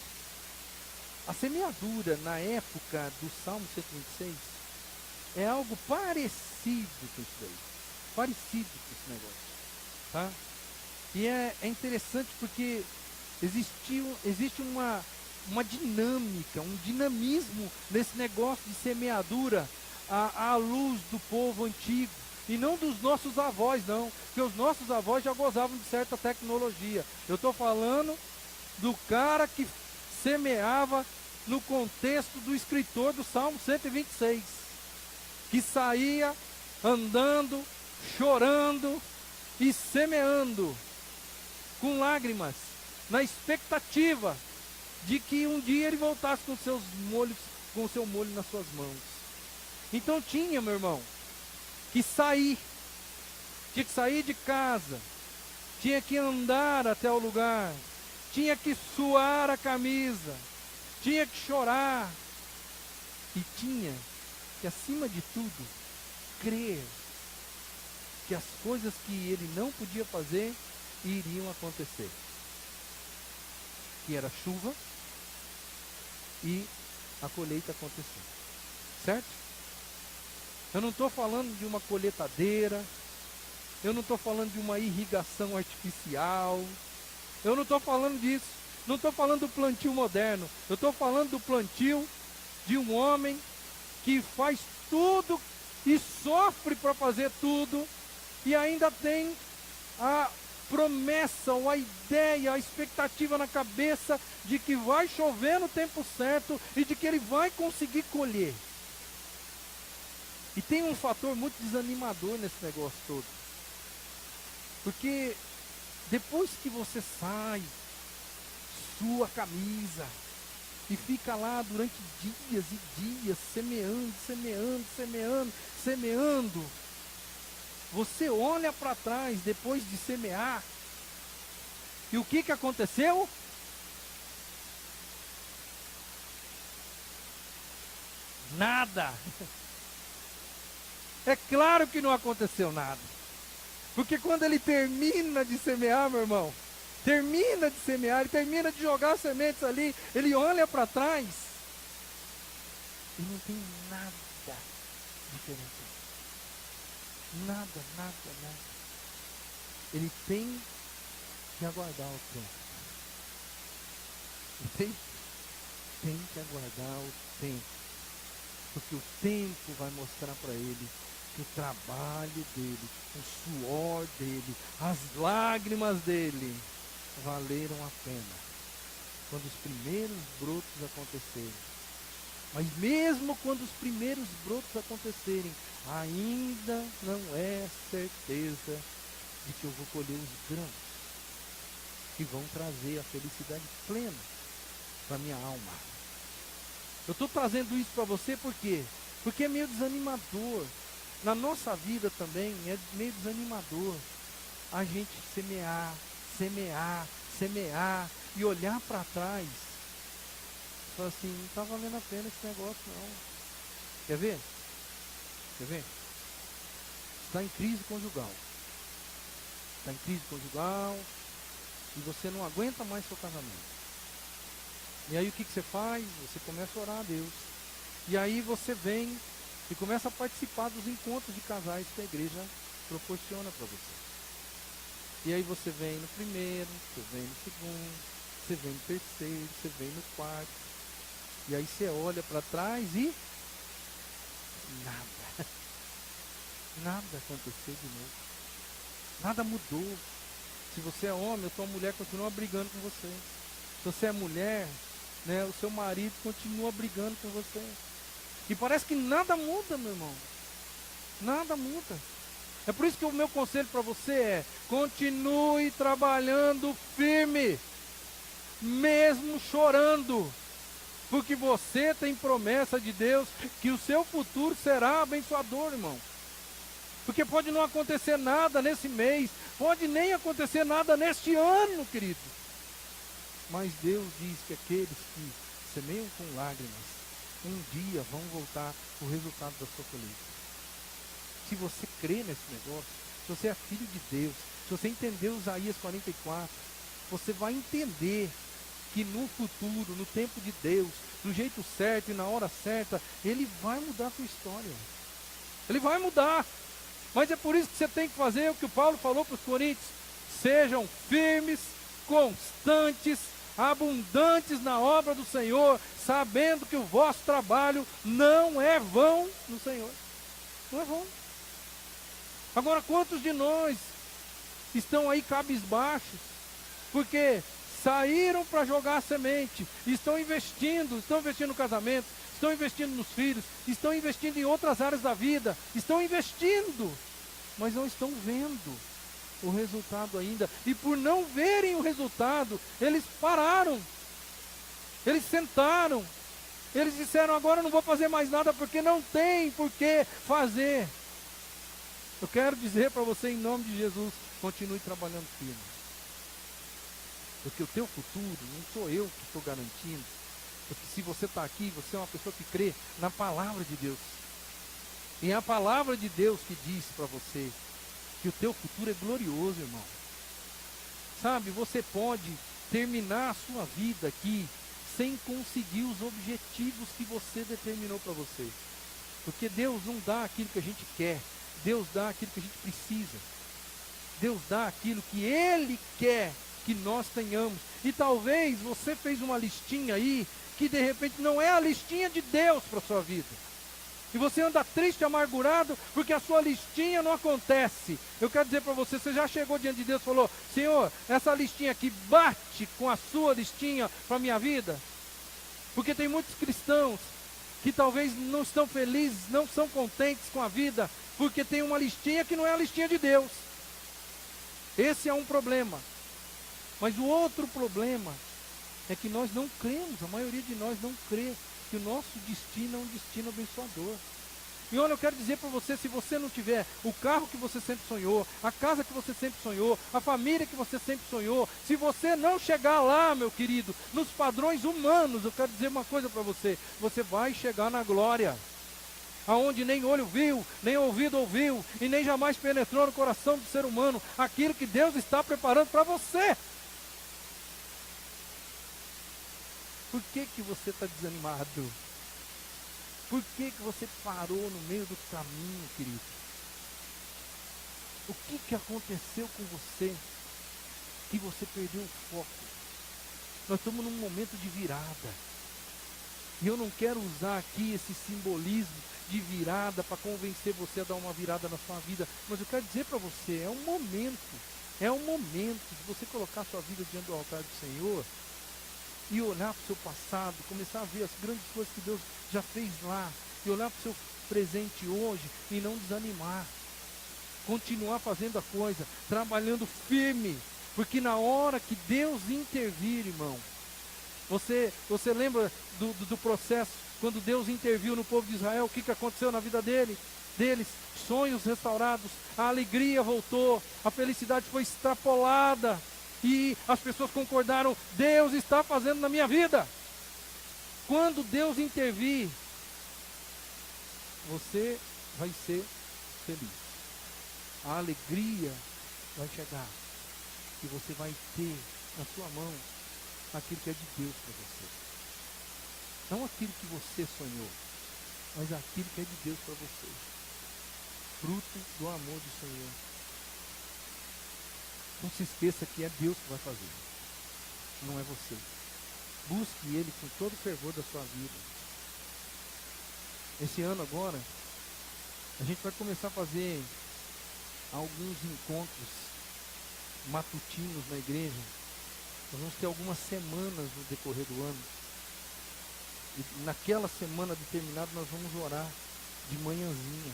A semeadura na época do Salmo 126 é algo parecido com isso daí. Parecido com esse negócio. Tá? E é interessante porque existe uma dinâmica, um dinamismo nesse negócio de semeadura à luz do povo antigo. E não dos nossos avós, não. Porque os nossos avós já gozavam de certa tecnologia. Eu estou falando do cara que semeava no contexto do escritor do Salmo 126. Que saía andando, chorando e semeando com lágrimas, na expectativa de que um dia ele voltasse com o seu molho nas suas mãos. Então tinha, meu irmão, que sair, tinha que sair de casa, tinha que andar até o lugar, tinha que suar a camisa, tinha que chorar, e tinha que, acima de tudo, crer que as coisas que ele não podia fazer iriam acontecer. Que era chuva e a colheita acontecer. Certo? Eu não estou falando de uma colheitadeira, eu não estou falando de uma irrigação artificial, eu não estou falando disso, não estou falando do plantio moderno, eu estou falando do plantio de um homem que faz tudo e sofre para fazer tudo, e ainda tem a promessa, ou a ideia, a expectativa na cabeça de que vai chover no tempo certo e de que ele vai conseguir colher. E tem um fator muito desanimador nesse negócio todo. Porque depois que você sai, sua camisa, e fica lá durante dias e dias, semeando, você olha para trás depois de semear, e o que aconteceu? Nada. É claro que não aconteceu nada. Porque quando ele termina de semear, meu irmão, termina de semear, ele termina de jogar sementes ali, ele olha para trás e não tem nada diferente. Nada. ele tem que aguardar o tempo. Entende? Tem que aguardar o tempo. Porque o tempo vai mostrar para ele que o trabalho dele, o suor dele, as lágrimas dele valeram a pena. Quando os primeiros brotos acontecerem. Mas mesmo quando os primeiros brotos acontecerem, ainda não é certeza de que eu vou colher os grãos que vão trazer a felicidade plena para minha alma. Eu estou trazendo isso para você por quê? Porque é meio desanimador. Na nossa vida também é meio desanimador a gente semear, semear, semear e olhar para trás. Falar assim, não está valendo a pena esse negócio não. Quer ver? Quer ver? Está em crise conjugal. Está em crise conjugal e você não aguenta mais seu casamento. E aí o que você faz? Você começa a orar a Deus. E aí você vem e começa a participar dos encontros de casais que a igreja proporciona para você. E aí você vem no primeiro, você vem no segundo, você vem no terceiro, você vem no quarto. E aí você olha para trás e nada. Nada aconteceu de novo. Nada mudou. Se você é homem, a sua mulher continua brigando com você. Se você é mulher, né, o seu marido continua brigando com você. E parece que nada muda, meu irmão. Nada muda. É por isso que o meu conselho para você é: continue trabalhando firme, mesmo chorando. Porque você tem promessa de Deus que o seu futuro será abençoador, irmão. Porque pode não acontecer nada nesse mês, pode nem acontecer nada neste ano, querido. Mas Deus diz que aqueles que semeiam com lágrimas, um dia vão voltar o resultado da sua colheita. Se você crê nesse negócio, se você é filho de Deus, se você entendeu Isaías 44, você vai entender que no futuro, no tempo de Deus, do jeito certo e na hora certa, Ele vai mudar a sua história. Ele vai mudar. Mas é por isso que você tem que fazer o que o Paulo falou para os coríntios: sejam firmes, constantes, abundantes na obra do Senhor, sabendo que o vosso trabalho não é vão no Senhor. Não é vão. Agora, quantos de nós estão aí cabisbaixos, porque saíram para jogar a semente, estão investindo no casamento, estão investindo nos filhos, estão investindo em outras áreas da vida, estão investindo, mas não estão vendo o resultado ainda. E por não verem o resultado, eles pararam, eles sentaram, eles disseram: agora eu não vou fazer mais nada porque não tem por que fazer. Eu quero dizer para você, em nome de Jesus, continue trabalhando firme. Porque o teu futuro não sou eu que estou garantindo. Porque se você está aqui, você é uma pessoa que crê na palavra de Deus. E é a palavra de Deus que diz para você que o teu futuro é glorioso, irmão. Sabe, você pode terminar a sua vida aqui sem conseguir os objetivos que você determinou para você. Porque Deus não dá aquilo que a gente quer. Deus dá aquilo que a gente precisa. Deus dá aquilo que Ele quer que nós tenhamos. E talvez você fez uma listinha aí que de repente não é a listinha de Deus para a sua vida. E você anda triste, amargurado, porque a sua listinha não acontece. Eu quero dizer para você, você já chegou diante de Deus e falou: Senhor, essa listinha aqui bate com a sua listinha para a minha vida? Porque tem muitos cristãos que talvez não estão felizes, não são contentes com a vida, porque tem uma listinha que não é a listinha de Deus. Esse é um problema. Mas o outro problema é que nós não cremos, a maioria de nós não crê que o nosso destino é um destino abençoador. E olha, eu quero dizer para você, se você não tiver o carro que você sempre sonhou, a casa que você sempre sonhou, a família que você sempre sonhou, se você não chegar lá, meu querido, nos padrões humanos, eu quero dizer uma coisa para você: você vai chegar na glória, aonde nem olho viu, nem ouvido ouviu, e nem jamais penetrou no coração do ser humano aquilo que Deus está preparando para você. Por que você está desanimado? Por que você parou no meio do caminho, querido? O que aconteceu com você que você perdeu o foco? Nós estamos num momento de virada. E eu não quero usar aqui esse simbolismo de virada para convencer você a dar uma virada na sua vida. Mas eu quero dizer para você, é um momento de você colocar a sua vida diante do altar do Senhor e olhar para o seu passado, começar a ver as grandes coisas que Deus já fez lá, e olhar para o seu presente hoje e não desanimar. Continuar fazendo a coisa, trabalhando firme, porque na hora que Deus intervir, irmão, você lembra do processo, quando Deus interviu no povo de Israel, o que aconteceu na vida deles? Sonhos restaurados, a alegria voltou, a felicidade foi extrapolada, e as pessoas concordaram, Deus está fazendo na minha vida. Quando Deus intervir, você vai ser feliz. A alegria vai chegar, e você vai ter na sua mão aquilo que é de Deus para você. Não aquilo que você sonhou, mas aquilo que é de Deus para você. Fruto do amor do Senhor. Não se esqueça que é Deus que vai fazer, não é você. Busque Ele com todo o fervor da sua vida. Esse ano agora, a gente vai começar a fazer alguns encontros matutinos na igreja. Nós vamos ter algumas semanas no decorrer do ano. E naquela semana determinada nós vamos orar de manhãzinha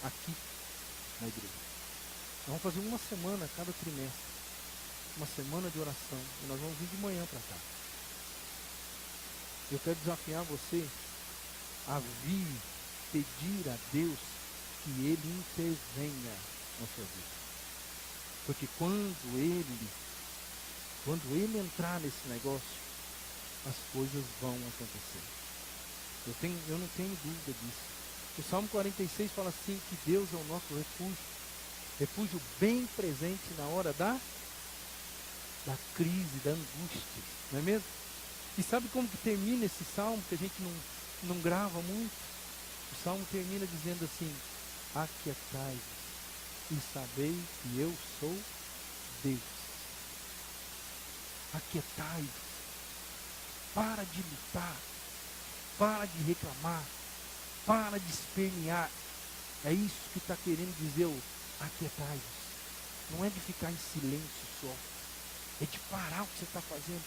aqui na igreja. Nós vamos fazer uma semana a cada trimestre. Uma semana de oração. E nós vamos vir de manhã para cá. Eu quero desafiar você a vir pedir a Deus que Ele intervenha na sua vida. Porque quando Ele entrar nesse negócio, as coisas vão acontecer. Eu não tenho dúvida disso. O Salmo 46 fala assim, que Deus é o nosso refúgio bem presente na hora da crise, da angústia, não é mesmo? E sabe como que termina esse salmo, que a gente não grava muito? O salmo termina dizendo assim, aquietai-vos e sabei que eu sou Deus. Aquietai-vos. Para de lutar, para de reclamar, para de espernear. É isso que está querendo dizer o aquietai-vos. Não é de ficar em silêncio só, é de parar o que você está fazendo.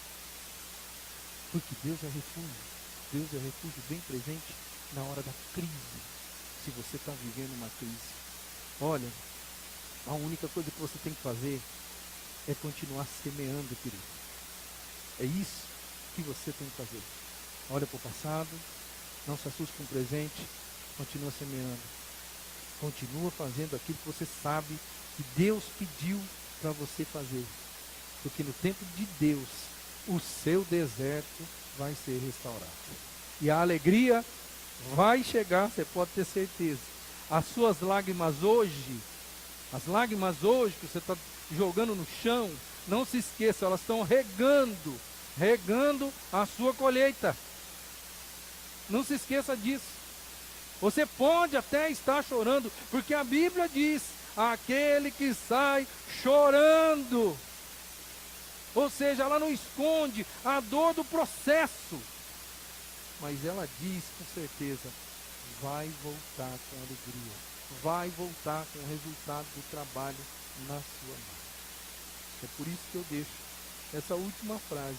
Porque Deus é refúgio bem presente na hora da crise. Se você está vivendo uma crise, olha, a única coisa que você tem que fazer é continuar semeando, querido. É isso que você tem que fazer. Olha para o passado, não se assuste com o presente, continua semeando. Continua fazendo aquilo que você sabe que Deus pediu para você fazer. Porque no tempo de Deus, o seu deserto vai ser restaurado. E a alegria vai chegar, você pode ter certeza. As suas lágrimas hoje, que você está jogando no chão, não se esqueça, elas estão regando a sua colheita. Não se esqueça disso. Você pode até estar chorando, porque a Bíblia diz, aquele que sai chorando. Ou seja, ela não esconde a dor do processo, mas ela diz com certeza, vai voltar com alegria, vai voltar com o resultado do trabalho na sua mão. É por isso que eu deixo essa última frase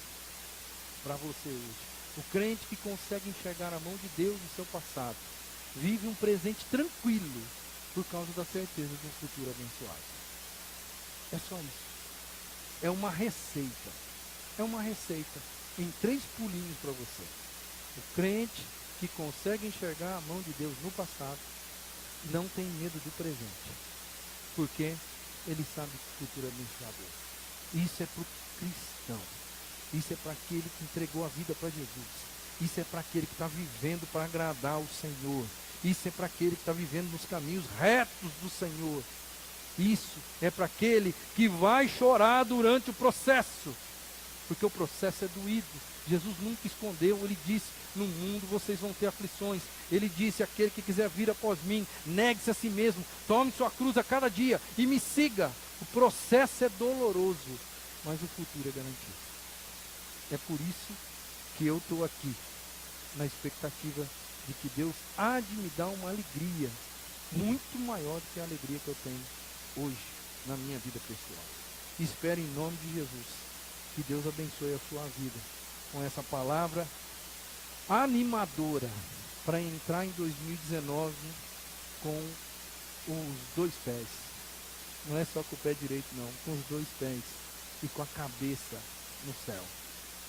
para você hoje. O crente que consegue enxergar a mão de Deus no seu passado, vive um presente tranquilo, por causa da certeza de um futuro abençoado. É só isso. É uma receita. Em 3 pulinhos para você. O crente que consegue enxergar a mão de Deus no passado, não tem medo do presente. Porque ele sabe que o futuro é abençoador. Isso é para o cristão. Isso é para aquele que entregou a vida para Jesus. Isso é para aquele que está vivendo para agradar o Senhor. Isso é para aquele que está vivendo nos caminhos retos do Senhor. Isso é para aquele que vai chorar durante o processo, porque o processo é doído. Jesus nunca escondeu, ele disse, no mundo vocês vão ter aflições. Ele disse, aquele que quiser vir após mim, negue-se a si mesmo, tome sua cruz a cada dia e me siga. O processo é doloroso, mas o futuro é garantido. É por isso que eu estou aqui, na expectativa de que Deus há de me dar uma alegria muito maior do que a alegria que eu tenho hoje na minha vida pessoal. Espero em nome de Jesus que Deus abençoe a sua vida com essa palavra animadora para entrar em 2019 com os dois pés. Não é só com o pé direito não, com os dois pés e com a cabeça no céu.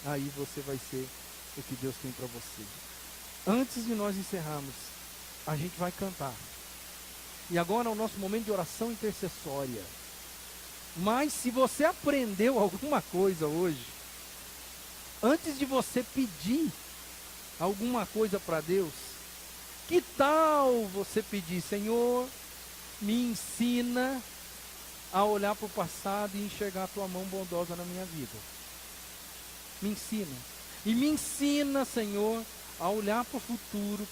Aí você vai ser o que Deus tem para você. Antes de nós encerrarmos, a gente vai cantar. E agora é o nosso momento de oração intercessória. Mas se você aprendeu alguma coisa hoje, antes de você pedir alguma coisa para Deus, que tal você pedir, Senhor, me ensina a olhar para o passado e enxergar a tua mão bondosa na minha vida. Me ensina. E me ensina, Senhor, a olhar para o futuro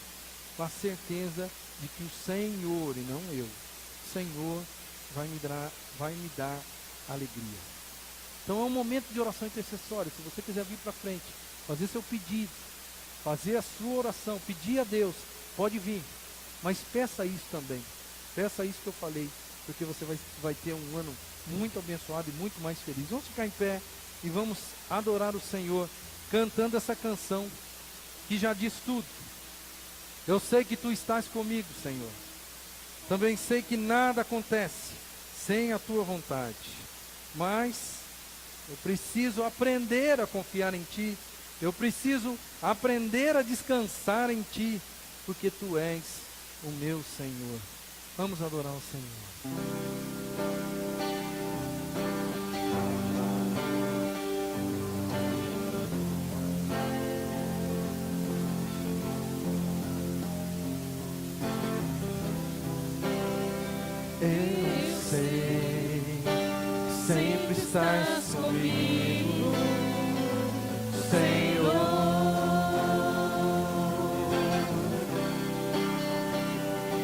com a certeza de que o Senhor, e não eu, o Senhor vai me dar alegria. Então é um momento de oração intercessória. Se você quiser vir para frente, fazer seu pedido, fazer a sua oração, pedir a Deus, pode vir. Mas peça isso também. Peça isso que eu falei, porque você vai ter um ano muito abençoado e muito mais feliz. Vamos ficar em pé e vamos adorar o Senhor, cantando essa canção que já diz tudo. Eu sei que tu estás comigo, Senhor. Também sei que nada acontece sem a tua vontade. Mas eu preciso aprender a confiar em ti. Eu preciso aprender a descansar em ti, porque tu és o meu Senhor. Vamos adorar o Senhor. Eu sei, sempre estás comigo, Senhor.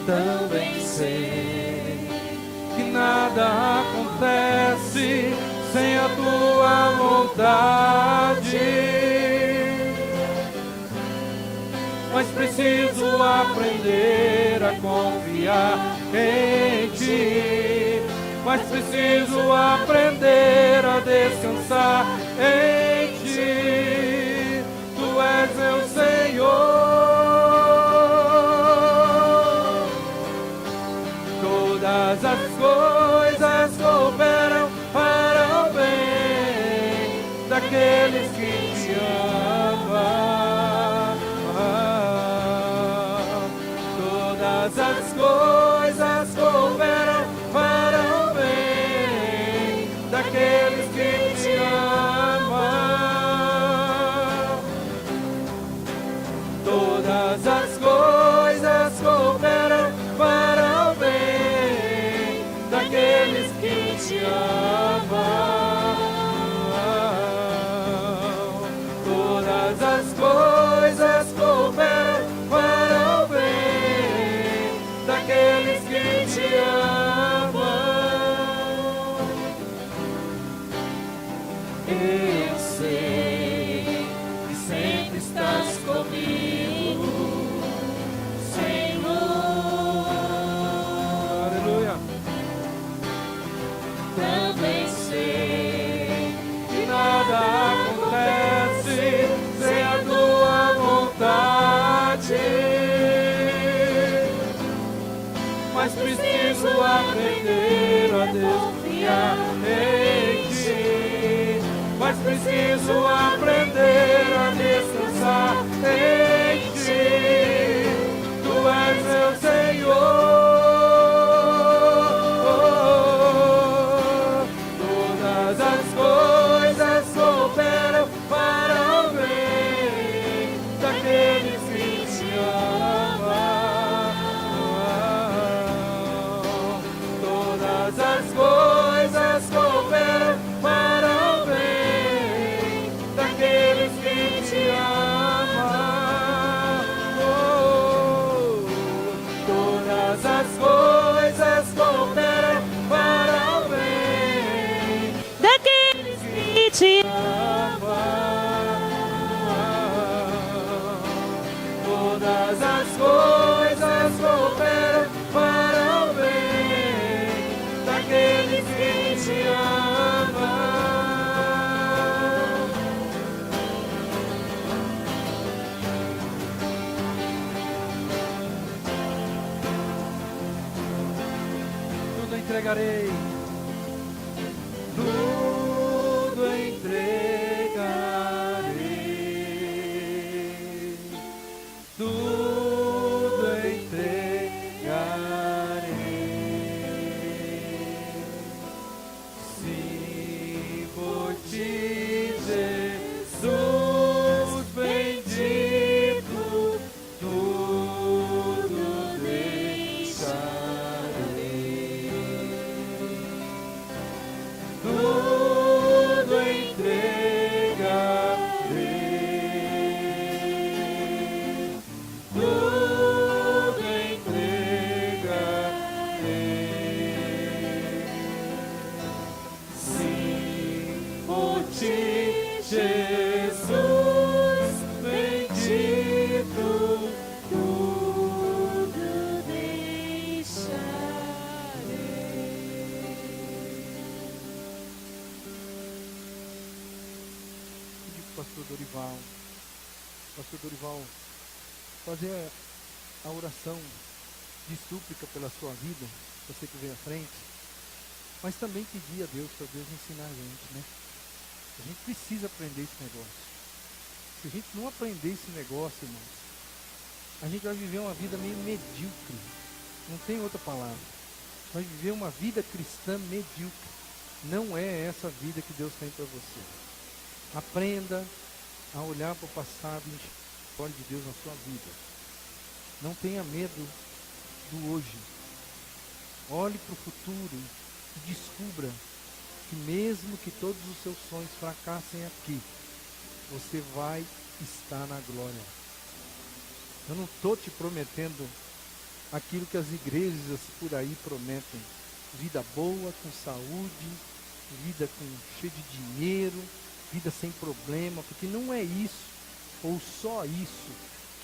Também sei que nada acontece sem a tua vontade, mas preciso aprender a confiar em ti, mas preciso aprender a descansar em ti. Tu és meu Senhor. Todas as coisas cooperam para o bem daqueles que te amam. Todas as coisas cooperam para o bem daqueles que te amam. Todas as coisas cooperam para o bem daqueles que te amam. Todas as coisas cooperam para o bem daqueles que te amam. Eu sei que sempre estás comigo, Senhor. Aleluia. Também sei que nada acontece sem a tua vontade, mas preciso aprender a confiar em ti, mas preciso aprender a descansar em ti. Tu és meu Senhor. Todas as coisas cooperam para o bem daqueles que te amam. Todas as coisas cooperam para o bem entregarei, tudo entregarei, tudo entregarei. Sim, por ti, Jesus bendito, tudo deixarei, tudo entregarei, tudo entregarei. Sim, por ti, Jesus bendito, tudo deixarei. Pedi para o pastor Dorival, fazer a oração de súplica pela sua vida, você que vem à frente, mas também pedir a Deus para Deus ensinar a gente, né? A gente precisa aprender esse negócio. Se a gente não aprender esse negócio, irmãos, a gente vai viver uma vida meio medíocre. Não tem outra palavra. Vai viver uma vida cristã medíocre. Não é essa vida que Deus tem para você. Aprenda a olhar para o passado e enxergar a glória de Deus na sua vida. Não tenha medo do hoje. Olhe para o futuro e descubra que mesmo que todos os seus sonhos fracassem aqui, você vai estar na glória. Eu não estou te prometendo aquilo que as igrejas por aí prometem. Vida boa, com saúde, vida cheia de dinheiro, vida sem problema, porque não é isso, ou só isso,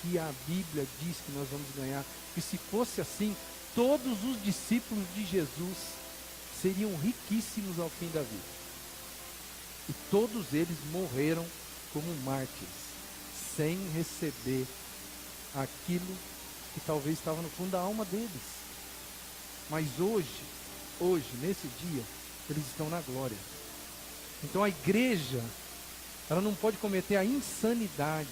que a Bíblia diz que nós vamos ganhar. E se fosse assim, todos os discípulos de Jesus seriam riquíssimos ao fim da vida. E todos eles morreram como mártires, sem receber aquilo que talvez estava no fundo da alma deles. Mas hoje, nesse dia, eles estão na glória. Então a igreja, ela não pode cometer a insanidade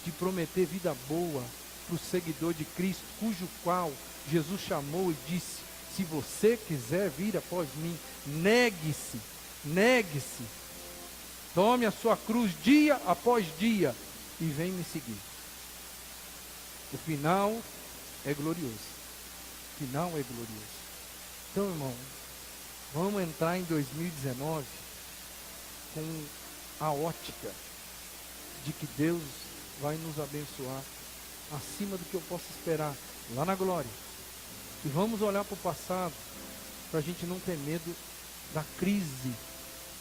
de prometer vida boa para o seguidor de Cristo, cujo qual Jesus chamou e disse: se você quiser vir após mim, negue-se, tome a sua cruz dia após dia e vem me seguir. O final é glorioso. Então, irmão, vamos entrar em 2019 com a ótica de que Deus vai nos abençoar acima do que eu posso esperar lá na glória. E vamos olhar para o passado para a gente não ter medo da crise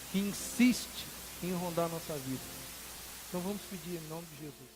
que insiste em rondar a nossa vida. Então vamos pedir em nome de Jesus.